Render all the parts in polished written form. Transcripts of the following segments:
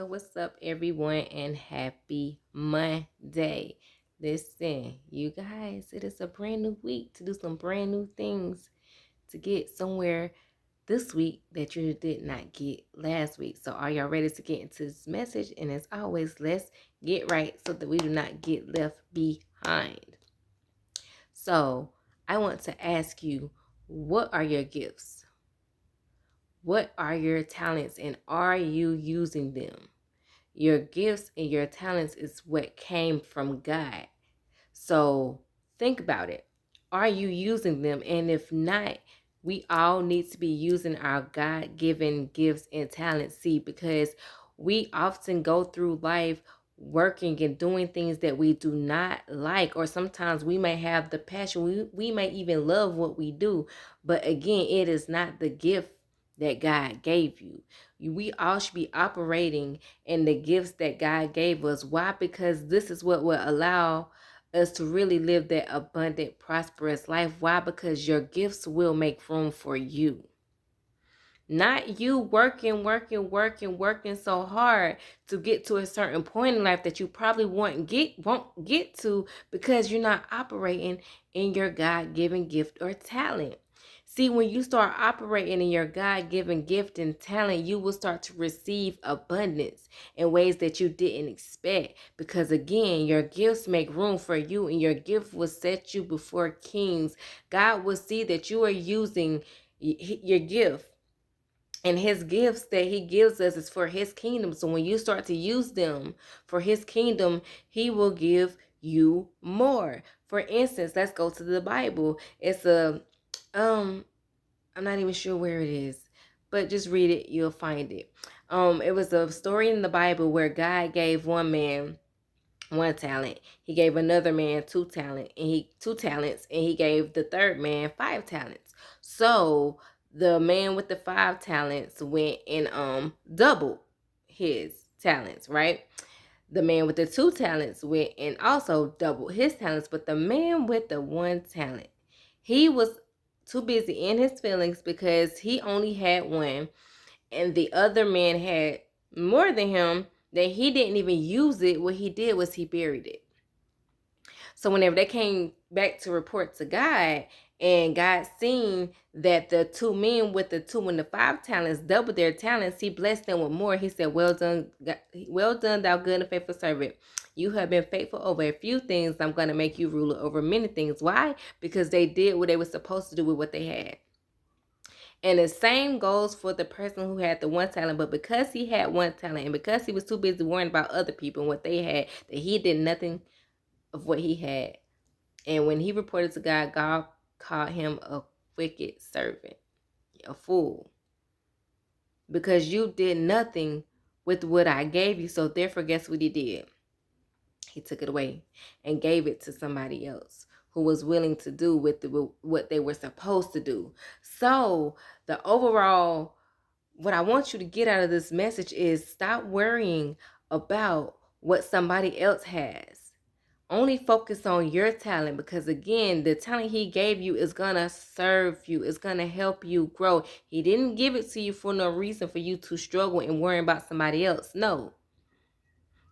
So what's up, everyone, and happy Monday. Listen, you guys, it is a brand new week to do some brand new things, to get somewhere this week that you did not get last week. So are y'all ready to get into this message? And as always, let's get right so that we do not get left behind. So I want to ask you, what are your gifts? What are your talents, and are you using them? Your gifts and your talents is what came from God. So think about it. Are you using them? And if not, we all need to be using our God-given gifts and talents. See, because we often go through life working and doing things that we do not like, or sometimes we may have the passion, we may even love what we do, but again, it is not the gift that God gave you. We all should be operating in the gifts that God gave us. Why? Because this is what will allow us to really live that abundant, prosperous life. Why? Because your gifts will make room for you. Not you working so hard to get to a certain point in life that you probably won't get to because you're not operating in your God-given gift or talent. See, when you start operating in your God-given gift and talent, you will start to receive abundance in ways that you didn't expect. Because again, your gifts make room for you, and your gift will set you before kings. God will see that you are using your gift, and his gifts that he gives us is for his kingdom. So when you start to use them for his kingdom, he will give you more. For instance, let's go to the Bible. It's I'm not even sure where it is, but just read it, you'll find it. It was a story in the Bible where God gave one man one talent. He gave another man two talents, and he gave the third man 5 talents. So the man with the 5 talents went and doubled his talents, right? The man with the 2 talents went and also doubled his talents, but the man with the 1 talent, he was too busy in his feelings because he only had one, and the other man had more than him, that he didn't even use it. What he did was he buried it. So whenever they came back to report to God, and God seen that the 2 men with the 2 and the 5 talents doubled their talents, he blessed them with more. He said, well done, thou good and faithful servant. You have been faithful over a few things. I'm going to make you ruler over many things. Why? Because they did what they were supposed to do with what they had. And the same goes for the person who had the 1 talent, but because he had 1 talent and because he was too busy worrying about other people and what they had, that he did nothing of what he had. And when he reported to God, God called him a wicked servant, a fool, because you did nothing with what I gave you. So therefore, guess what he did? He took it away and gave it to somebody else who was willing to do with what they were supposed to do. So the overall, what I want you to get out of this message is stop worrying about what somebody else has. Only focus on your talent, because again, the talent he gave you is going to serve you. It's going to help you grow. He didn't give it to you for no reason for you to struggle and worry about somebody else. No.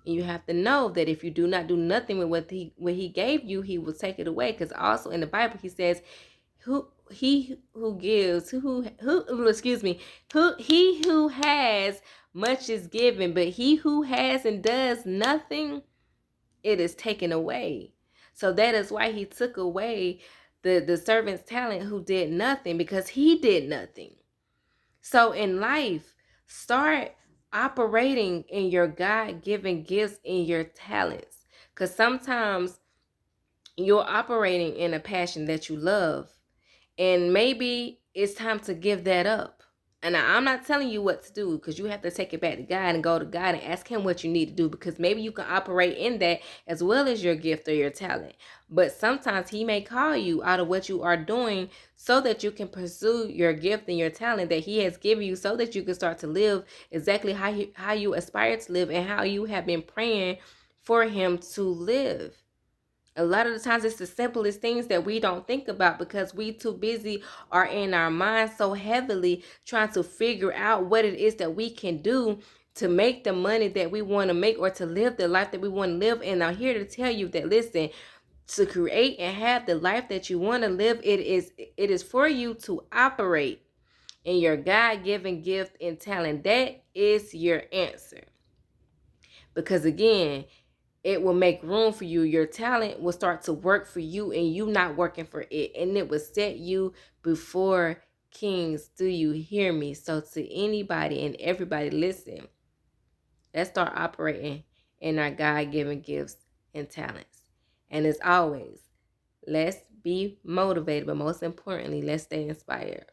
You have to know that if you do not do nothing with what he gave you, he will take it away. Because also in the Bible, he says, he who has much is given, but he who has and does nothing, it is taken away. So that is why he took away the servant's talent who did nothing, because he did nothing. So in life, start operating in your God-given gifts and your talents, because sometimes you're operating in a passion that you love, and maybe it's time to give that up. And I'm not telling you what to do, because you have to take it back to God and go to God and ask him what you need to do, because maybe you can operate in that as well as your gift or your talent. But sometimes he may call you out of what you are doing so that you can pursue your gift and your talent that he has given you, so that you can start to live exactly how you aspire to live and how you have been praying for him to live. A lot of the times it's the simplest things that we don't think about, because we too busy are in our minds so heavily trying to figure out what it is that we can do to make the money that we want to make or to live the life that we want to live. And I'm here to tell you that, listen, to create and have the life that you want to live, it is for you to operate in your God-given gift and talent. That is your answer. Because again, it will make room for you. Your talent will start to work for you and you not working for it. And it will set you before kings. Do you hear me? So to anybody and everybody, listen, let's start operating in our God-given gifts and talents. And as always, let's be motivated, but most importantly, let's stay inspired.